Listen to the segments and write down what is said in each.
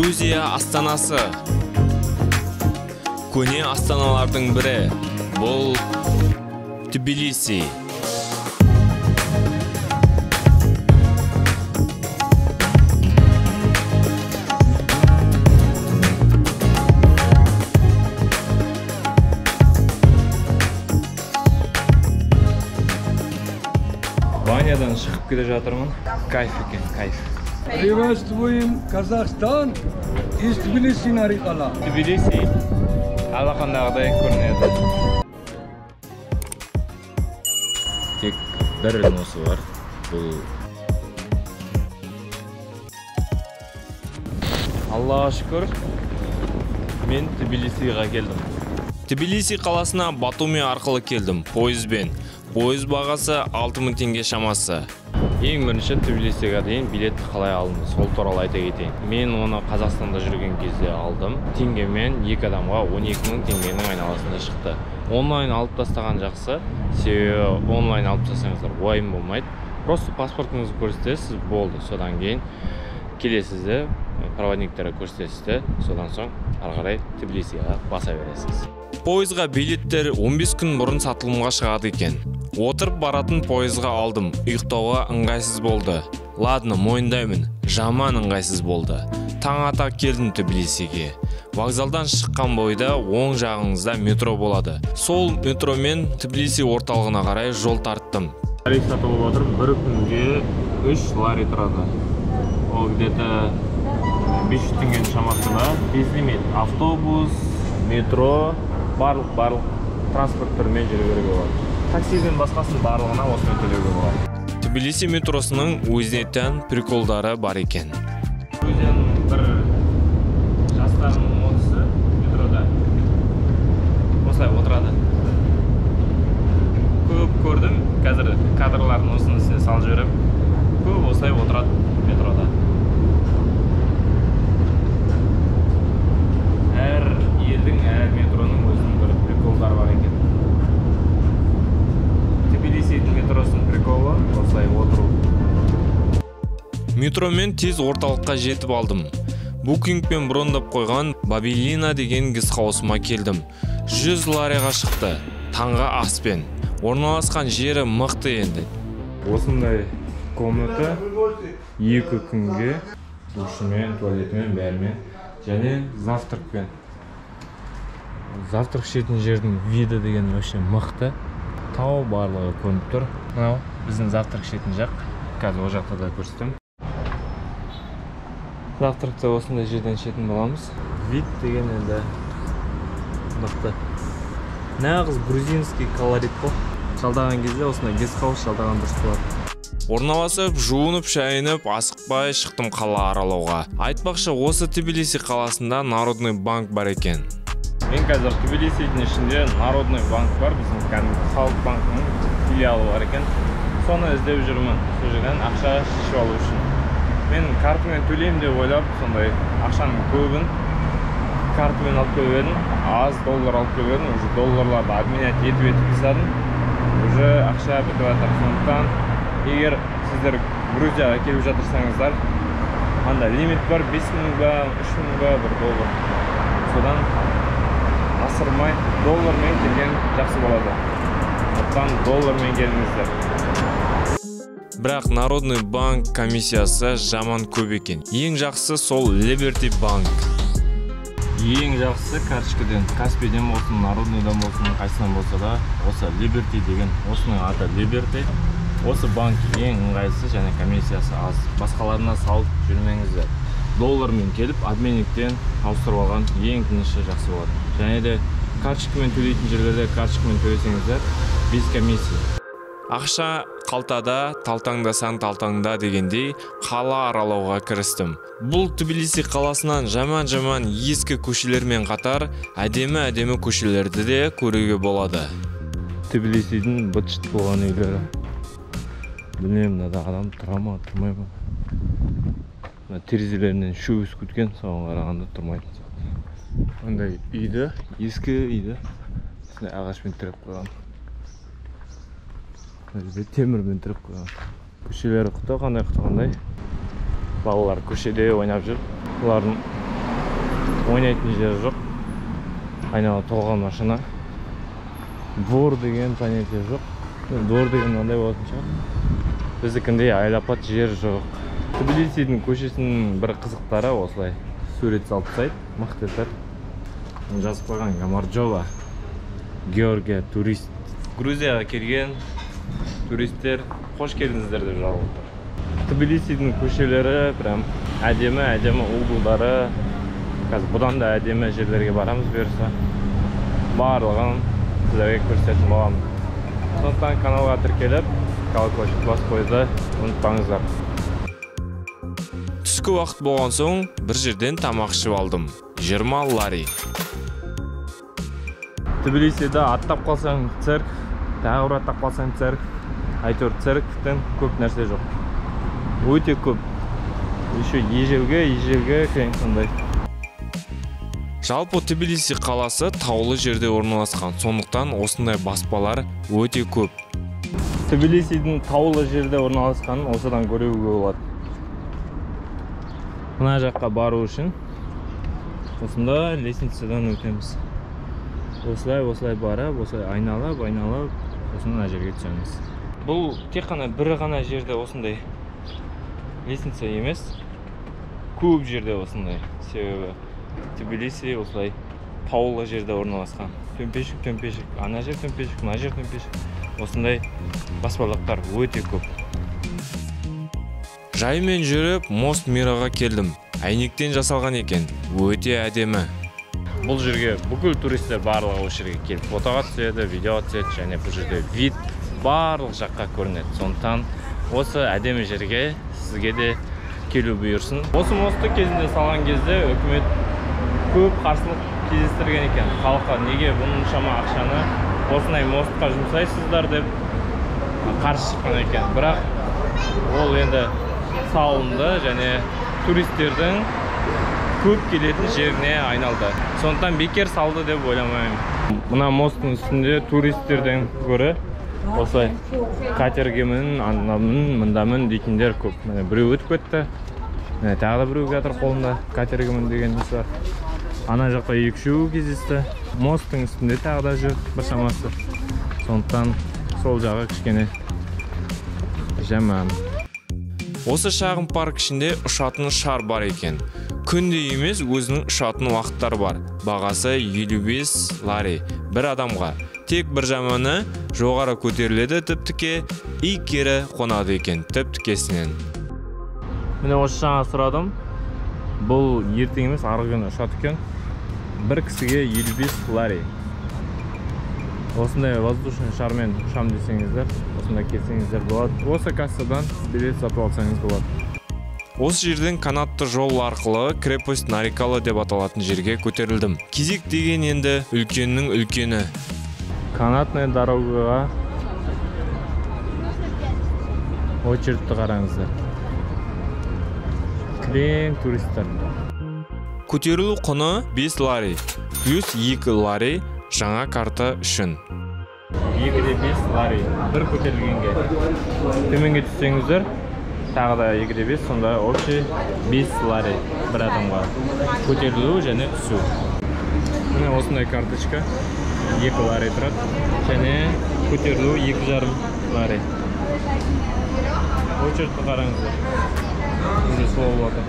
Грузия астанасы. Көне астаналардың бірі. Бұл Тбилиси. Банядан шығып келе жатырмын. Кайф екен, кайф. Приветствуем Казахстан из Тбилиси Нарикала. Тбилиси алақандағыдай көрінеді. Тек бір носы бар. Бұл Аллаға шүкір, мен Тбилисиға келдім. Тбилиси қаласына Батуми арқылы келдім, пойызбен. Пойыз бағасы 6000 теңге шамасы. Ең бірінші Тбилисиға дейін билет қалай алдым, сол туралы айта кетейін. Мен оны Қазақстанда жүрген кезде алдым. Теңгемен 2 адамға 12000 теңгенің айналасында шықты. Онлайн алып тастаған жақсы, себебі онлайн алып тастасаңыздар уайым болмайды. Просто паспортыңызды көрсетесіз, болды. Содан кейін келесізді, проводниктерге көрсетесізді, содан соң ары қарай Тбилисиға баса бересіз. Пойызға билеттер 15 күн бұрын сатылымға шығады екен. Отырып баратын пойызға алдым. Ұйықтауға ыңғайсыз болды. Ладно, мойындаймын. Жаман ыңғайсыз болды. Таң ата келдім Тбилисиге. Вокзалдан шыққан бойда оң жағыңызда метро болады. Сол метромен Тбилиси орталығына қарай жол тарттым. Тариф сатып отырып, бір күнге 3 лари тұрады. Ол где-то 500 теңгенің шамасында. Без лимит. Автобус, метро, барлық транспорт түрімен жүруге болады. Таксиден басқасын барлығына осымен төлеуге болады. Тбилиси метросының өзіне тән приколдары бар екен. Өзінің бір жастардың модысы метрода осылай отырады. Көп көрдім, қазір кадрлардың осының үстіне салып жіберем. Көп осылай отырады метрода. Әр елдің, әр метроның өзінің бір приколдары бар екен. Тбилисидің метросының приколы осылай отыру. Метромен тез орталыққа жетіп алдым. Букингпен брондап қойған Бабилина деген гестхаусыма келдім. 100 лариға шықты. Таңға аспен. Орналасқан жері мықты енді. Осындай комната 2 күнге душымен, туалетімен, бәрімен және завтракпен. Завтрак ішетін жердің виді деген вообще мықты. Тау барлығы көрініп тұр. Мынау біздің завтрак ішетін жақ. Қазір ол жақта да көрсетем. Завтракта осындай жерден ішетін боламыз. Вид деген енді мықты. Нағыз грузинский колорит қой. Жалдаған кезде осындай гестхаус жалдаған дұрыс болады. Орналасып, жуынып, шайынып, асықпай шықтым қала аралауға. Айтпақшы, осы Тбилиси қаласында Народный банк бар екен. Мен қазір Тбилисидің ішінде Народный банк бар, біздің халық банкының филиалы бар екен. Соны іздеп жүрмін, сол жерден ақша шешіп алу үшін. Мен картамен төлеймін деп ойлап, сондай ақшаның көбін картамен алып келіп едім, аз доллар алып келіп едім, уже долларларды обменять етіп тастадым. Уже ақша бітіп жатыр. Сондықтан, егер сіздер Грузияға келіп жатырсаңыздар, анда лимит бар, 5000 ба, 3000 ба бір доллар. Содан асырмай доллармен келген жақсы болады. Сондықтан доллармен келіңіздер. Бірақ Народный банк комиссиясы жаман көп екен. Ең жақсы сол Liberty банк. Ең жақсысы карточкадан, Каспийден болсын, Народныйдан болсын, қайсынан болса да, осы Liberty деген, осының аты Liberty. Осы банк ең ыңғайлысы және комиссиясы аз. Басқаларына салып жүрмеңіздер. Доллармен келіп, обменниктен ауыстырып алған ең тынышы жақсы болады. Және де карточкамен төлейтін жерлерде карточкамен төлесеңіздер, без комиссия. Ақша қалтада, талтаңдасаң талтаңда дегендей қала аралауға кірістім. Бұл Тбилиси қаласынан жаман-жаман ескі көшелермен қатар әдемі көшелерді де көруге болады. Тбилисидің быт-шыт болған үйлері. Білмеймін, мынада адам тұра ма, тұрмай ма? Терезелерінен шу өсіп кеткен, соған қарағанда тұрмайды. Ондай үйді, ескі үйді ағашпен тіреп қойған. Темірмен тіреп қойған. Көшелері құты қандай. Балалар көшеде ойнап жүр. Бұлардың ойнайтын жері жоқ. Айнала толған машина. Двор деген понятие жоқ. Двор деген ондай болатын шығар. Біздікіндей айлапат жер жоқ. Тбилисидің көшесінің бір қызықтары осылай сурет салып тастайды. Мықты етер. Жазып қойған Гамарджова, Георгия турист. Грузияға келген туристер қош келдіңіздер деп жазып отыр. Тбилисидің көшелері прям әдемі углдары. Қазір бұдан да әдемі жерлерге барамыз берсе. Барлығын сіздерге көрсететін боламын. Сондықтан каналға тіркеліп, колокольчик басып қойды, ұмытпаңыздар. Түскі уақыт болған соң бір жерден тамақ ішіп алдым. 20 лари. Тбилисиде аттап қалсаң цирк, тағы бір аттап қалсаң цирк. Әйтеуір цирктен көп нәрсе жоқ. Өте көп. Еще ежелгі кең сондай. Жалпы Тбилиси қаласы таулы жерде орналасқан, сондықтан осындай баспалар өте көп. Тбилисидің таулы жерде орналасқанын осыдан көруге болады. Мына жаққа бару үшін осында лестницадан өтеміз. Осылай барып, осылай айналып, осында жерге түсеміз. Бұл тек қана бір ғана жерде осындай лестница емес, көп жерде осындай. Себебі Тбилиси осылай таулы жерде орналасқан. Төмпешік, ана жер төмпешік, мына жер төмпешік. Осындай баспалақтар өте көп. Жаймен жүріп, мост Мираға келдім. Әйнектен жасалған екен, өте әдемі. Бұл жерге бүкіл туристер барлығы осы жерге келіп фотоға түседі, видеоға түседі, және бұл жерде вид барлық жаққа көрінеді. Сондықтан осы әдемі жерге сізге де келу бұйырсын. Осы мостты кезінде салған кезде үкімет көп қарсылық кездестірген екен. Халыққа неге бұншама ақшаны осындай мостқа жұмсайсыздар деп қарсы шыққан екен. Бірақ ол енді салынды және туристердің көп келетін жеріне айналды. Сондықтан бекер салды деп ойламаймын. Мына мосттың үстінде туристерден көрі осылай катергемін, мындамын дейтіндер көп. Біреу өтіп кетті. Тағы да біреу жатыр қолында катергемін деген бар. Ана жақта екі-үшеу кездесті. Мосттың үстінде тағы да жүр бір шамасы. Сондықтан сол жағы кішкене жаман. Осы шағын парк ішінде ұшатын шар бар екен. Күнде емес, өзінің ұшатын уақыттар бар. Бағасы 55 лари бір адамға. Тек бір жаманы жоғары көтеріледі тіп-тіке, кері қонады екен тіп-тікесінен. Міне осы жаңа сұрадым. Бұл ертең емес, арғы күні ұшады екен. Бір кісіге 55 лари. Осындай воздушный шармен ұшам десеңіздер, осында келсеңіздер болады. Осы кассадан билет сатып алсаңыз болады. Осы жерден канатты жол арқылы крепость Нарикала деп аталатын жерге көтерілдім. Кезек деген енді үлкеннің үлкені. Канатная дорогаға очередті қараңыздар. Кілең туристер. Көтерілу құны 5 лари, плюс 2 лари жаңа карта үшін. 2-5 лари бір көтерілгенге. Төменге түссеңіздер, тағы да 2-5, сонда общий 5 лари бір адамға. Көтерілу және түсу. Міне осындай карточка 2 лари тұрады, және көтерілу 2,5 лари. Очередті қараңыздар. Бізде сол болады.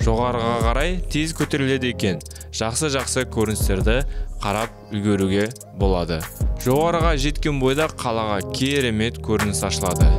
Жоғарыға қарай тез көтеріледі екен. Жақсы көріністерді қарап үлгеруге болады. Жоғарыға жеткен бойда қалаға керемет көрініс ашылады.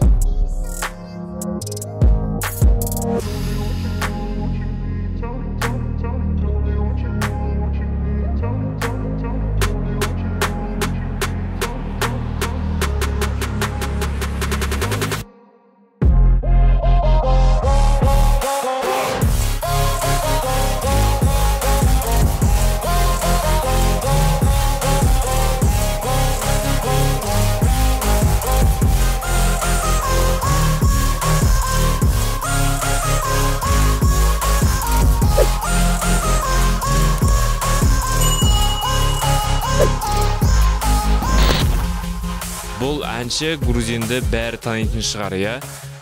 Бұл әнші грузинді бәрі танитын шығар, я?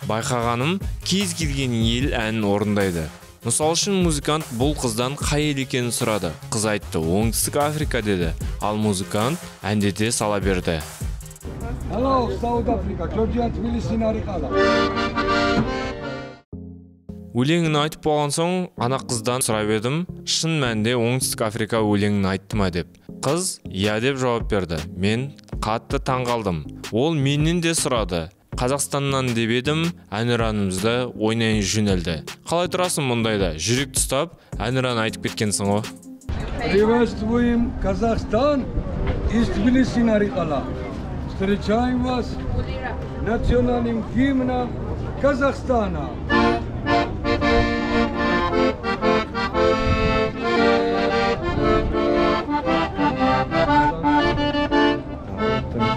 Байқағаным, кез келген ел әнін орындайды. Мысал үшін музыкант бұл қыздан қай ел екенін сұрады. Қыз айтты, Оңтүстік Африка деді. Ал музыкант әндете сала берді. Hello, South Africa. Georgia Tbilisi нарикала. Өлеңін айтып болған соң, ана қыздан сұрап едім, шын мәнінде Оңтүстік Африка өлеңін айтты ма деп. Қыз «Я» деп жауап берді. Мен қатты таңғалдым. Ол менен де сұрады. Қазақстаннан деп едім, әнұранымызды ойнайын жөнелді. Қалай тұрасың мұндайда? Жүрек тұстап, әнұран айтып кеткенсің ғой. Приветствуем Казахстан из Тбилиси нарикала. Встречаем вас национальным гимном Казахстана.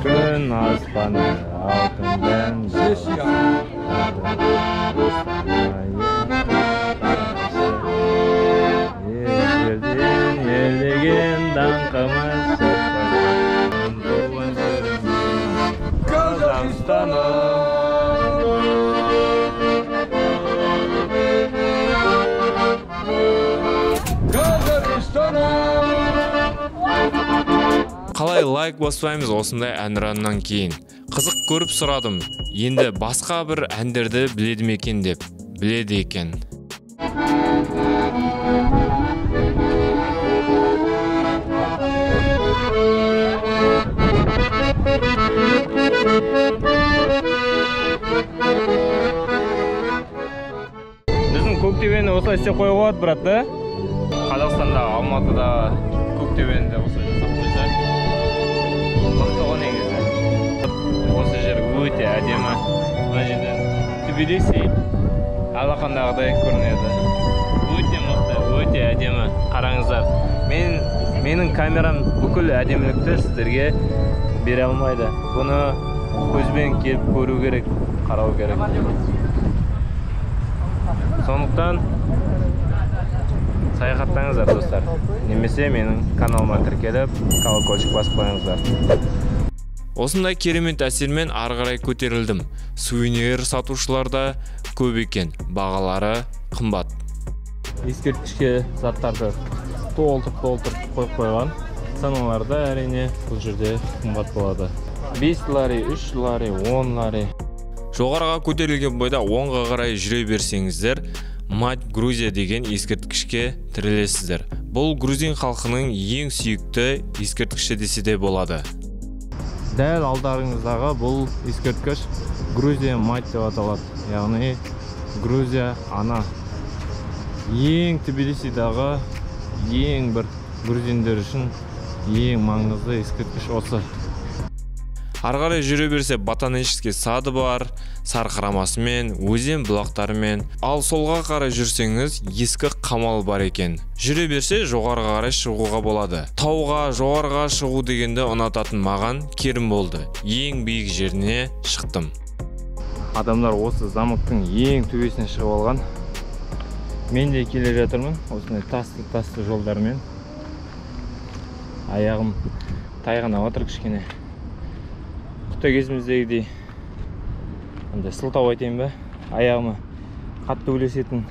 Күн аспаны алтындан Сессия. Ежелден елеген даңқымыз Қалай лайк баспаймыз осындай әнұраннан кейін? Қызық көріп сұрадым. Енді басқа бір әндерді біледі ме екен деп. Біледі екен. Біздің Көктөбені осылай істеп қойып болады, брат, да? Қазақстанда, Алматыда Көктөбені де осылай жасап қойса. Мықты ғой негізі. Осы жер өте әдемі. Мына жерден Тбилиси алақандағыдай көрінеді. Өте мықты, өте әдемі. Қараңыздар. Менің камерам бүкіл әдемілікті сіздерге бере алмайды. Бұны көзбен келіп көру керек, қарау керек. Сондықтан саяхаттаңыздар, достар. Немесе менің каналыма тіркеліп, колокольчик басып қойыңыздар. Осындай керемет әсермен ары қарай көтерілдім. Сувенир сатушылар да көп екен, бағалары қымбат. Ескерткішке заттарды толтырып қойып қойған. Саналарда әрине бұл жерде қымбат болады. 5 лари, 3 лари, 10 лари. Жоғарыға көтерілген бойда оңға қарай жүре берсеңіздер, Мать Грузия деген ескерткішке тірелесіздер. Бұл грузин халқының ең сүйікті ескерткіші десе де болады. Дәл алдарыңыздағы бұл ескерткіш Грузия мать деп аталады. Яғни Грузия ана. Ең Тбилисидағы ең бір грузиндер үшін ең маңызды ескерткіш осы. Ары қарай жүре берсе Ботанический сады бар, сарқырамасымен, өзен бұлақтарымен. Ал солға қарай жүрсеңіз ескі қамал бар екен. Жүре берсе жоғарыға қарай шығуға болады. Тауға, жоғарыға шығу дегенді ұнататын маған керім болды. Ең биік жеріне шықтым. Адамдар осы замоктың ең төбесіне шығып алған. Мен де келе жатырмын осындай тасты жолдармен. Аяғым тайғанап отыр кішкене. Құтта кезіміздегідей сылтау айтайын ба, аяғыма қатты өлесетін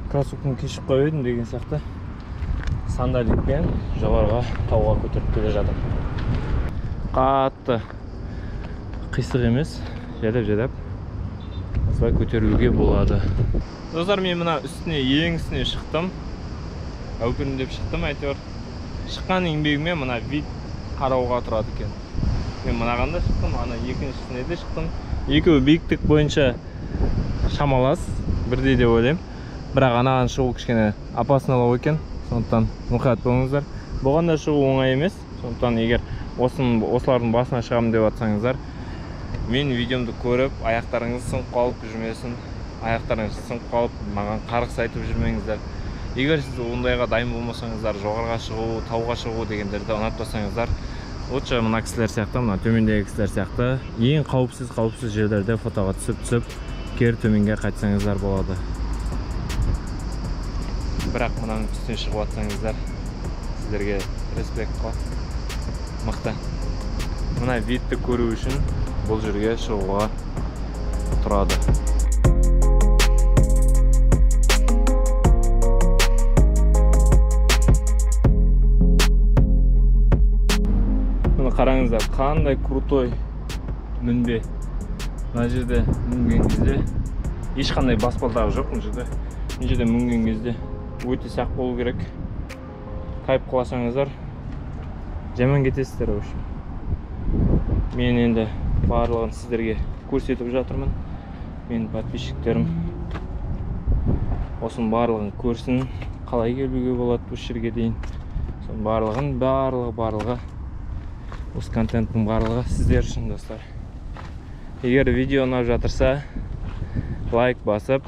кроссовканы кешіп қойып едім деген сияқты сандалетпен жоғарыға тауға көтеріп келе жатыр. Қатты қисық емес, жадап осылай көтерілуге болады. Достар, мен мына ең үстіне шықтым. Әупіріндеп шықтым, әйтеуір. Шыққан еңбегіме мына вид қарауға тұрады екен. Мен мынағанда шықтым, ана екіншісіне де шықтым. Екеуі биіктік бойынша шамалас, бірдей деп ойлаймын. Бірақ анаған шығу кішкене опаснолау екен. Сондықтан мұқият болыңыздар. Бұған да шығу оңай емес. Сондықтан егер осылардың басына шығамын деп атсаңыздар, мен видеомды көріп, аяқтарыңыз сынып қалып жүрмесін. Аяқтарыңыз сынып қалып, маған қарғыс айтып жүрмеңіздер. Егер сіз ондайға дайын болмасаңыздар, жоғарыға шығу, тауға шығу дегендерді ұнатпасаңыздар, лучше мына кісілер сияқты, мына төмендегі кісілер сияқты ең қауіпсіз жерлерде фотоға түсіп, кері төменге қайтсаңыздар болады. Бірақ мынаның үстіне шығып атсаңыздар, сіздерге респект қой. Мықты. Мына видті көру үшін бұл жерге шығуға тұрады. Қандай крутой мінбе. Мына жерде мінген кезде ешқандай баспалдағы жоқ. Мына жерде мінген кезде өте сақ болу керек. Тайып қаласаңыздар жаман кетесіздер. Мен енді барлығын сіздерге көрсетіп жатырмын. Менің подписчиктерім осының барлығын көрсін, қалай келуге болады осы жерге дейін. Соның барлығы осы контенттің барлығы сіздер үшін, достар. Егер видео ұнап жатырса, лайк басып,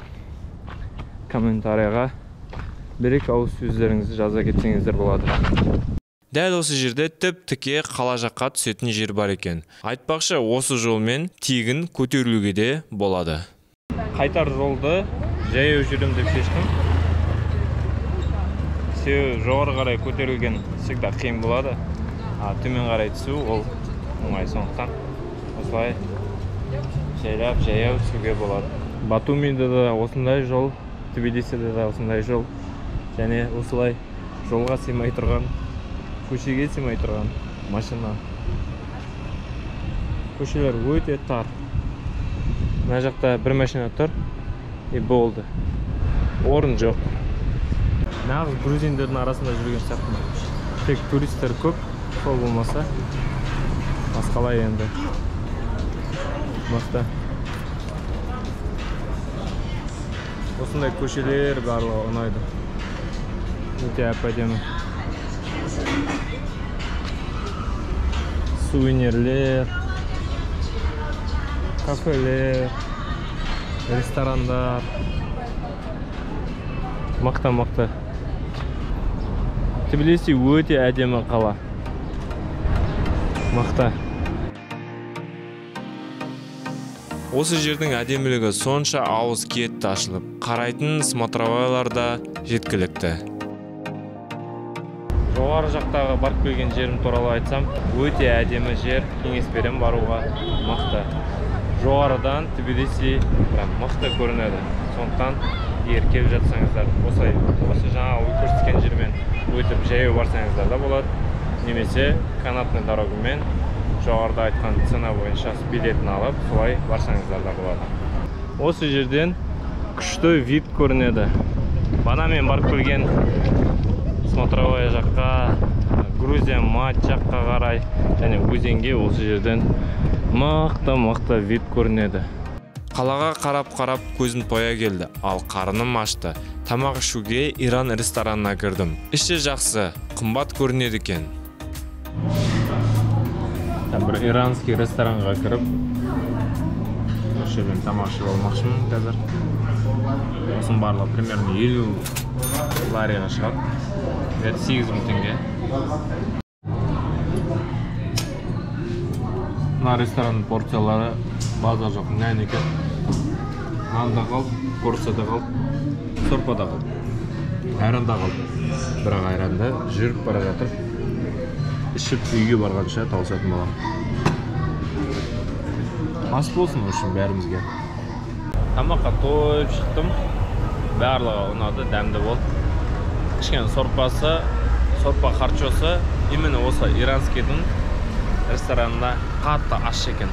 комментарияға бір-екі ауыз сөздеріңізді жаза кетсеңіздер болады. Дәл осы жерде тіп-тіке қала жаққа түсетін жер бар екен. Айтпақшы, осы жолмен тегін көтерілуге де болады. Қайтар жолды жаяу жүрем деп шештім. Себебі жоғары қарай көтерілген всегда қиын болады. Төмен қарай түсу ол оңай, сондықтан осылай жайлап жаяу түсуге болады. Батумиде де осындай жол, Тбилисиде де осындай жол, және осылай жолға сыймай тұрған, көшеге сыймай тұрған машина. Көшелер өте тар. Мына жақта бір машина тұр, болды. Орын жоқ. Нағыз грузиндердің арасында жүрген сияқты. Тек туристер көп, сол болмаса. Басқалай енді. Мықты. Осындай көшелер барлығы ұнайды. Өте әп-әдемі. Сувенирлер, кафелер, ресторандар. Мықты. Тбилиси өте әдемі қала. Мықты. Осы жердің әдемілігі сонша ауыз кетті ашылып, қарайтын смотровайлар да жеткілікті. Жоғары жақтағы барып келген жерім туралы айтсам, өте әдемі жер, кеңес берем баруға. Мықты. Жоғарыдан Тбилиси мықты көрінеді. Сондықтан егер келіп жатсаңыздар, осы жаңа көрсеткен жермен өтіп жаяу барсаңыздар да болады. Немесе канатный дорогамен жоғарыда айтқан цена бойынша билетін алып, солай барсаңыздар да болады. Осы жерден күшті вид көрінеді. Бана мен барып келген смотровая жаққа, Грузия мат жаққа қарай, және өзенге осы жерден мықты вид көрінеді. Қалаға қарап көзін тоя келді, ал қарыным ашты. Тамақ ішуге Иран ресторанына кірдім. Іші жақсы, қымбат көрінеді екен. Бір иранский ресторанға кіріп, осы жерден тамақ ішіп алмақшымын қазір. Осының барлығы примерно 50 лариға шығады. 8.000 теңге. Мына ресторанның порциялары базар жоқ, нән екен. Нанда қал, порцияда қал, сорпада қал, айранда қал. Бірақ айранда жүріп бара жатыр. Ішіп үйге барғанша таусатын болам. Ас болсын үшін бәрімізге. Тамаққа тойып шықтым. Барлығы ұнады, дәмді болды. Кішкене сорпа харчосы именно осы иранскийдің ресторанында қатты аш екен.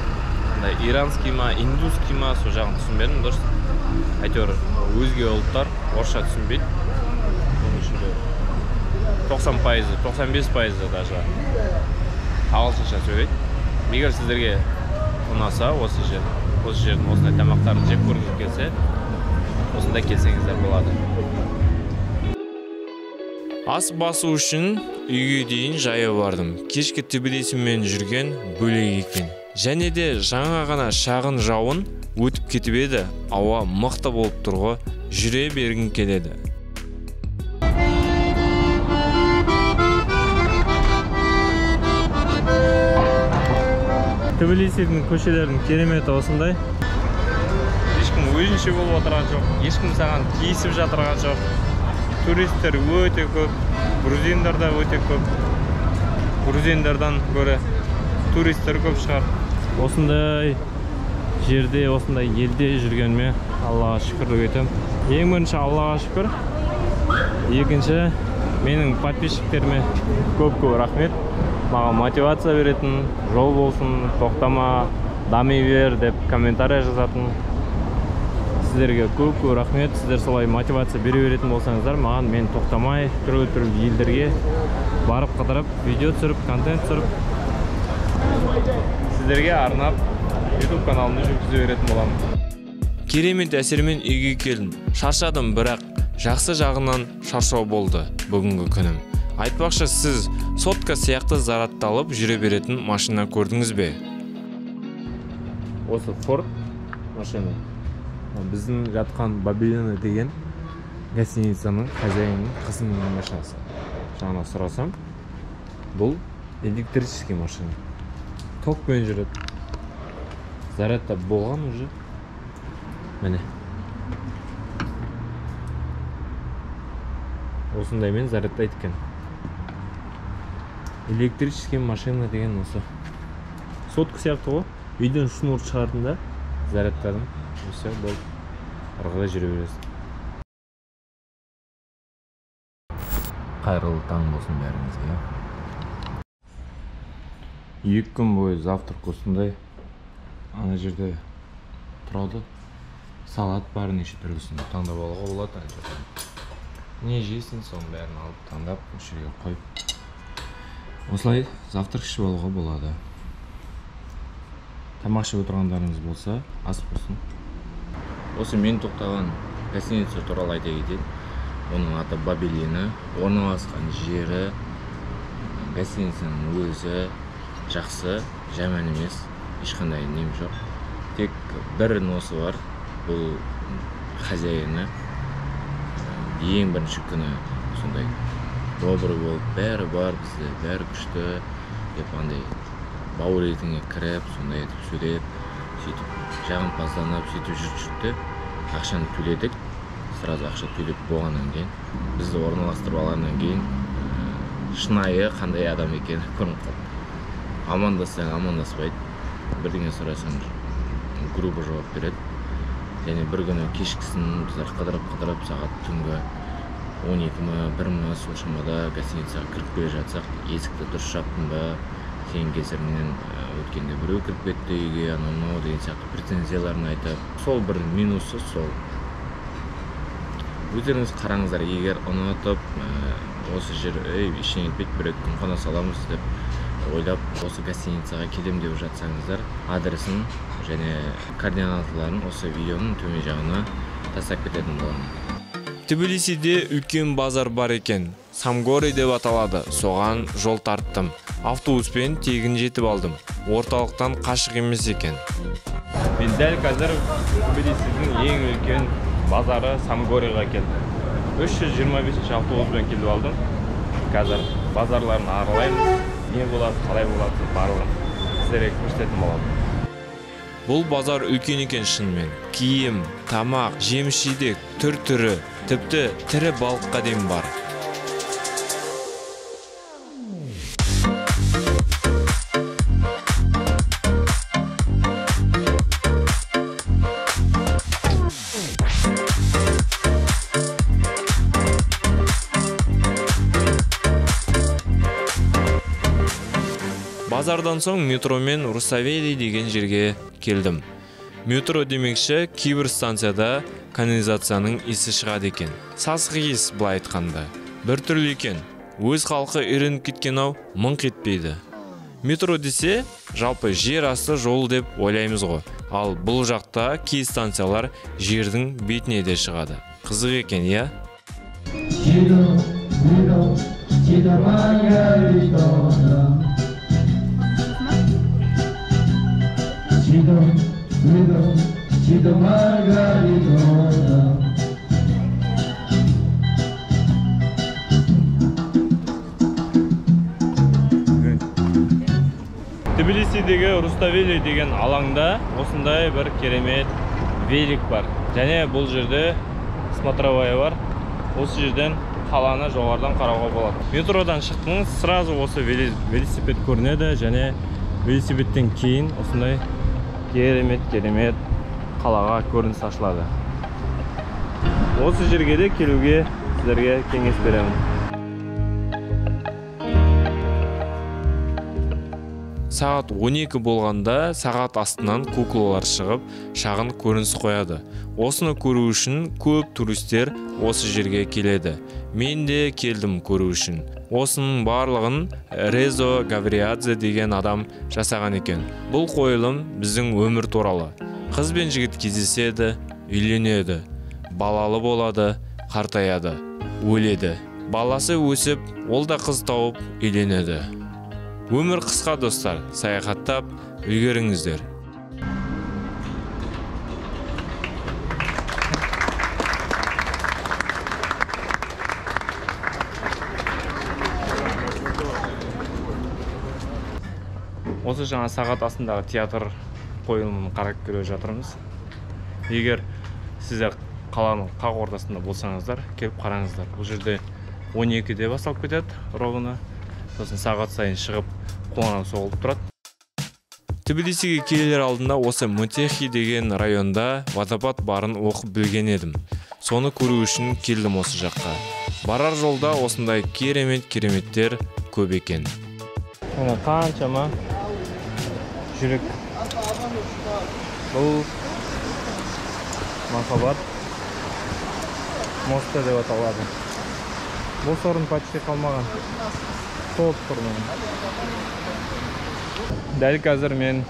Иранский ма, индусский ма, сол жағын түсінбедім, дұрыс. Әйтеуір өзге ұлттар орысша түсінбейді. 90%, 95% даже ағылшынша сөйлейді. Егер сіздерге ұнаса, осы жердің осындай тамақтарын жеп көргіңіз келсе, осында келсеңіздер болады. Ас басу үшін үйге дейін жаяу бардым. Кешкі Тбилисимен жүрген бөлек екен. Және де жаңа ғана шағын жауын өтіп кетіп еді, ауа мықты болып тұрғы, жүре бергін келеді. Тбилисидің көшелерінің кереметі осындай. Ешкім өзінше болып отырған жоқ, ешкім саған тиісіп жатырған жоқ. Туристер өте көп, грузиндар да өте көп. Грузиндардан гөрі туристер көп шығар. Осындай жерде, осындай елде жүргеніме Аллаға шүкірлік етем. Ең бірінші Аллаға шүкір. Екінші менің подписчиктеріме көп рахмет. маған мотивация беретін, жол болсын, тоқтама, дами бер деп комментарий жазатын. Сіздерге көп рахмет. Сіздер солай мотивация бере беретін болсаңыздар, маған мен тоқтамай түрлі елдерге барып қыдырып, видео түсіріп, контент түсіріп, сіздерге арнап YouTube каналымды жүргізе беретін боламын. Керемет әсермен үйге келдім. Шаршадым, бірақ жақсы жағынан шаршау болды бүгінгі күнім. Айтпақшы, сіз сотка сияқты заратталып жүре беретін машина көрдіңіз бе? Осы Ford машина. Біздің жатқан Бабилина деген гостиницаның хозяинның қызының машинасы. Жаңа сұрасам, бұл электрический машина. Токпен жүреді. Зарядта болған уже. Міне. Осындаймен зарядтайды екен. Электрический машина деген осы. Сотка сияқты ғой. Үйден шнур шығардың да зарядтадым. Все, болды. Арқада жүре бересің. Қайырлы таң болсын бәріңізге. 2 күн бойы завтрак осындай. Ана жерде тұрады. Салат бар, неше түрлісін таңдап алуға болады. Не жейсің, соның бәрін алып таңдап, осы жерге қойып. Осылай завтрак ішіп алуға болады. Тамақ ішіп отырғандарыңыз болса, ас болсын. Осы мен тоқтаған гостиница туралы айта кетейін. Оның аты Бабилина. Орналасқан жері, гостиницаның өзі жақсы, жаман емес, ешқандай нем жоқ. Тек бір носы бар, бұл хозяйыны. Ең бірінші күні сондай добрый болып, бәрі бар бізде, бәрі күшті деп андай бауыр етіңе кіріп, сондай етіп сөйлеп, сөйтіп жағымпазданып, сөйтіп жүртті. Ақшаны төледік, сразу ақша төлеп болғаннан кейін, бізді орналастырып алғаннан кейін, шынайы қандай адам екені көрініп қалды. Амандассаң амандаспайды, бірдеңе сұрасаң грубо жауап береді. Және бір күні кешкісін біздер қыдырып сағат түнгі 12 ма, 1 ма сол шамада гостиницаға кіріп келе жатсақ, есікті дұрыс жаптың ба, сенің кесіріңнен өткенде біреу кіріп кетті үйге, анау деген сияқты претензияларын айтып, сол бір минусы сол. Өздеріңіз қараңыздар, егер ұнатып, осы жер ішіне кетпейді, бір күн қона саламыз деп ойлап, осы гостиницаға келем деп жатсаңыздар, адресін және координаталарын осы видеоның төмен жағына тастап кететін боламын. Тбилисиде үлкен базар бар екен. Самгори деп аталады. Соған жол тарттым. Автобуспен тегін жетіп алдым. Орталықтан қашық емес екен. Мен дәл қазір Тбилисидің ең үлкен базары Самгориға келдім. 325 автобуспен келіп алдым. Қазір базарларын аралаймыз. Не болады, қалай болады, барлығын сіздерге көрсететін боламын. Бұл базар үлкен екен шынымен. Киім, тамақ, жеміс-жидек, түр-түрі, тіпті тірі балыққа дейін бар. Базардан соң метромен Русавели деген жерге келдім. Метро демекші, кейбір станцияда канализацияның исі шығады екен. Сасық иіс былай айтқанда. Бір түрлі екен. Өз халқы үйреніп кеткен-ау, мыңқ етпейді. Метро десе, жалпы жер асты жол деп ойлаймыз ғой. Ал бұл жақта кей станциялар жердің бетіне де шығады. Қызық екен, иә? Тбилисидегі Руставели деген алаңда осындай бір керемет велик бар. Және бұл жерде смотровая бар. Осы жерден қаланы жоғардан қарауға болады. Метродан шықтыңыз, сразу осы велосипед көрінеді, және велосипедтен кейін осындай керемет қалаға көрініс ашылады. Осы жерге де келуге сіздерге кеңес беремін. сағат 12 болғанда сағат астынан куклалар шығып, шағын көрініс қояды. Осыны көру үшін көп туристер осы жерге келеді. Мен де келдім көру үшін. Осының барлығын Резо Гавриадзе деген адам жасаған екен. Бұл қойылым біздің өмір туралы. Қыз бен жігіт кездеседі, үйленеді, балалы болады, қартаяды, өледі. Баласы өсіп, ол да қыз тауып үйленеді. Өмір қысқа достар, саяхаттап үлгеріңіздер. Осы жаңа сағат астындағы театр қойылымын қарап келе жатырмыз. Егер сіздер қаланың қақ ортасында болсаңыздар, келіп қараңыздар. Бұл жерде 12-де басталып кетеді ровно. Сосын сағат сайын шығып, қоңырау соғылып тұрады. Тбилисиге келер алдында осы Мытехи деген районда водопад барын оқып білген едім. Соны көру үшін келдім осы жаққа. Барар жолда осындай кереметтер көп екен. Қаншама жүрек. Бұл Махаббат мосты деп аталады. Бұл орын почти қалмаған. Толып тұрмын. Дәл қазір мен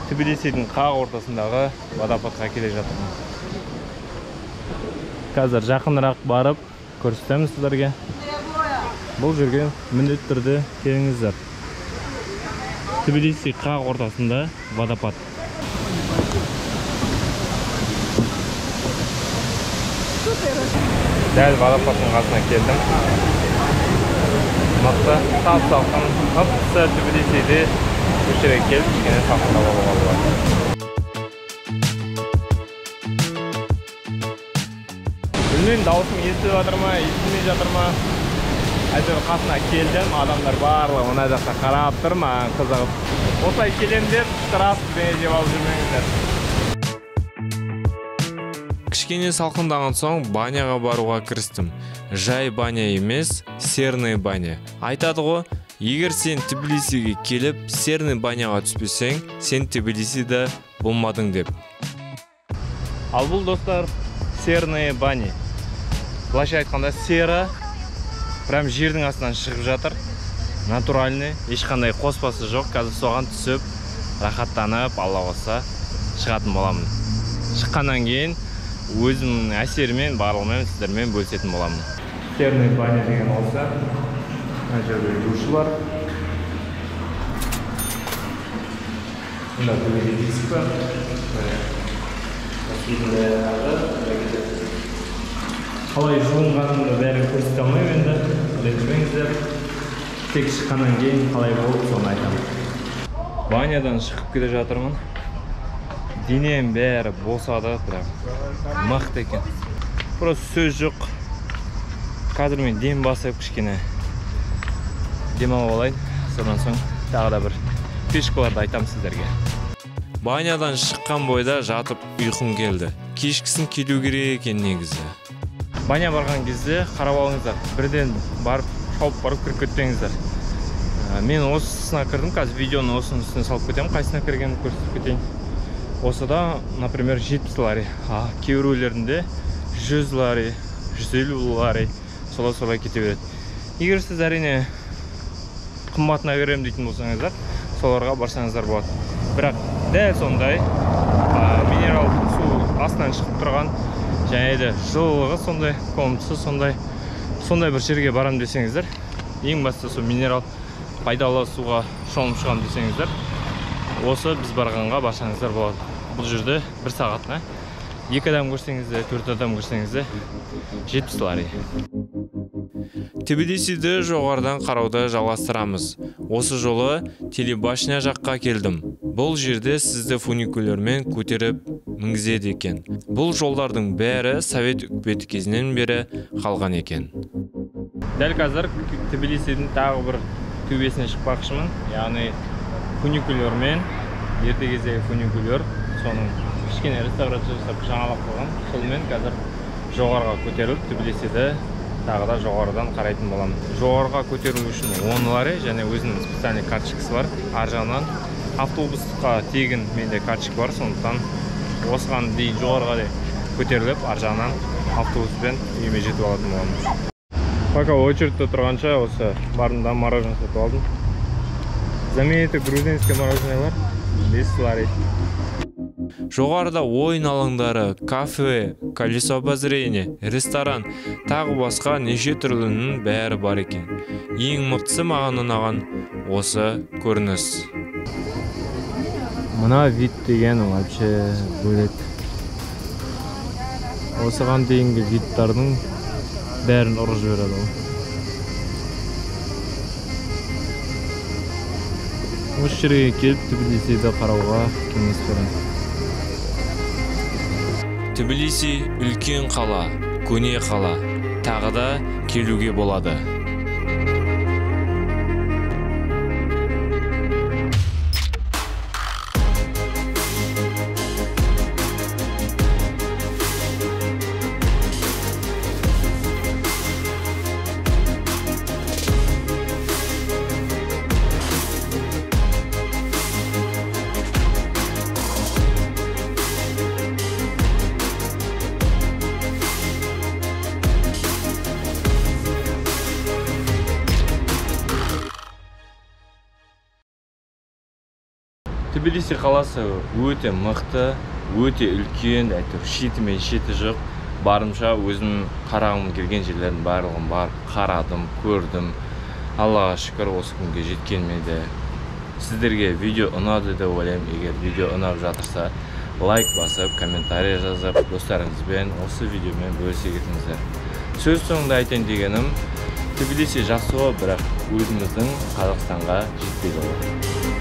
Тбилисидің қақ ортасындағы водопадқа келе жатырмын. Қазір жақынырақ барып көрсетемін сіздерге. Бұл жерге міндетті түрде келіңіздер. Тбилиси қақ ортасында водопад. Дәл водопадтың қасына келдім. Мықты, салқын, ып-ысы Тбилисиде көшеге келіп, кішкене салқындап алуға болады. Білмеймін, дауысым естіліп жатыр ма, естілмей жатыр ма. Әйтеуір қасына келдім, адамдар барлығы мына жаққа қарап тұр, маған қызығып. Осылай келем деп, тұрасыз бені жеп алып жүрмеңіздер. Кішкене салқындаған соң баняға баруға кірістім. Жай баня емес, серный баня. Айтады ғой, егер сен Тбилисиге келіп, серный баняға түспесең, сен Тбилисиде болмадың деп. Ал бұл достар, серный баня. Былайша айтқанда сера прям жердің астынан шығып жатыр. Натуральный, ешқандай қоспасы жоқ. Қазір соған түсіп, рахаттанып, алла қаласа шығатын боламын. Шыққаннан кейін өзімнің әсерімен, барлығымен сіздермен бөлісетін боламын. Серный баня деген олса, мына жерде душ бар. Мында бөлек диск бар. Қалай жуынғанымды бәрін көрсете алмаймын енді. Ренжімеңіздер. Тек шыққаннан кейін қалай болып, соны айтамын. Банядан шығып келе жатырмын. Денем бәрі босады, мықты екен. Просто сөз жоқ. Қазір мен дем басып кішкене демалып алайын. Содан соң тағы да бір фишкаларды айтамын сіздерге. Банядан шыққан бойда жатып ұйқым келді. Кешкісін келу керек екен негізі. Баня барған кезде қарап алыңыздар. Бірден барып, шауып барып кіріп кетпеңіздер. Мен осысына кірдім, қазір видеоны осының үстіне салып кетемін. Қайсына кіргенін көрсетіп кетейін. Осыда, например, 70 лари. Кейбіреулерінде 100 лари, 150 лари. Солай кете береді. Егер сіз әрине қымбатына берем дейтін болсаңыздар, соларға барсаңыздар болады. Бірақ дәл сондай минерал су астынан шығып тұрған, және де жылылығы сондай, комнатасы сондай бір жерге барам десеңіздер, ең бастысы минерал пайдалы суға шомылып шығам десеңіздер, осы біз барғанға барсаңыздар болады. Бұл жерде 1 сағатына 2 адам көрсеңізде, 4 адам көрсеңізде 70 лари. Тбилисиді жоғардан қарауды жалғастырамыз. Осы жолы телебашня жаққа келдім. Бұл жерде сізді фуникулермен көтеріп мінгізеді екен. Бұл жолдардың бәрі Совет үкіметі кезінен бері қалған екен. Дәл қазір Тбилисидің тағы бір төбесіне шықпақшымын. Яғни фуникулермен, ерте кездегі фуникулер, соның кішкене реставрация жасап жаңалап қойған. Солмен қазір жоғарға көтеріліп Тбилисиді тағы да жоғарыдан қарайтын боламын. Жоғарыға көтеру үшін 10 лари және өзінің специальный карточкасы бар. Ар жағынан автобусқа тегін менде карточка бар, сондықтан осыған дейін жоғарыға көтеріліп, ар жағынан автобуспен үйіме жетіп алатын боламын. Пока очередьте тұрғанша осы барында мороженое сатып алдым. Знаменитый грузинский мороженое 5 лари. Жоғарыда ойын алаңдары, кафе, колесо обозрения, ресторан, тағы басқа неше түрлінің бәрі бар екен. Ең мықтысы маған ұнаған осы көрініс. Мына вид деген вообще бөлек. Осыған дейінгі видтардың бәрін ұрып жібереді. Осы жерге келіп Тбилисиді қарауға кеңес беремін. Тбилиси үлкен қала, көне қала, тағы да келуге болады. Тбилиси қаласы өте мықты, өте үлкен, әйтеуір шеті мен шеті жоқ. Барымша өзім қарағым келген жерлердің барлығын қарадым, көрдім. Аллаға шүкір осы күнге жеткеніме де. Сіздерге видео ұнады деп ойлаймын. Егер видео ұнап жатырса, лайк басып, комментарий жазып, достарыңызбен осы видеомен бөлісе кетіңіздер. Сөз соңында айтайын дегенім, Тбилиси жақсы, бірақ өзіміздің Қазақстанға жетпейді.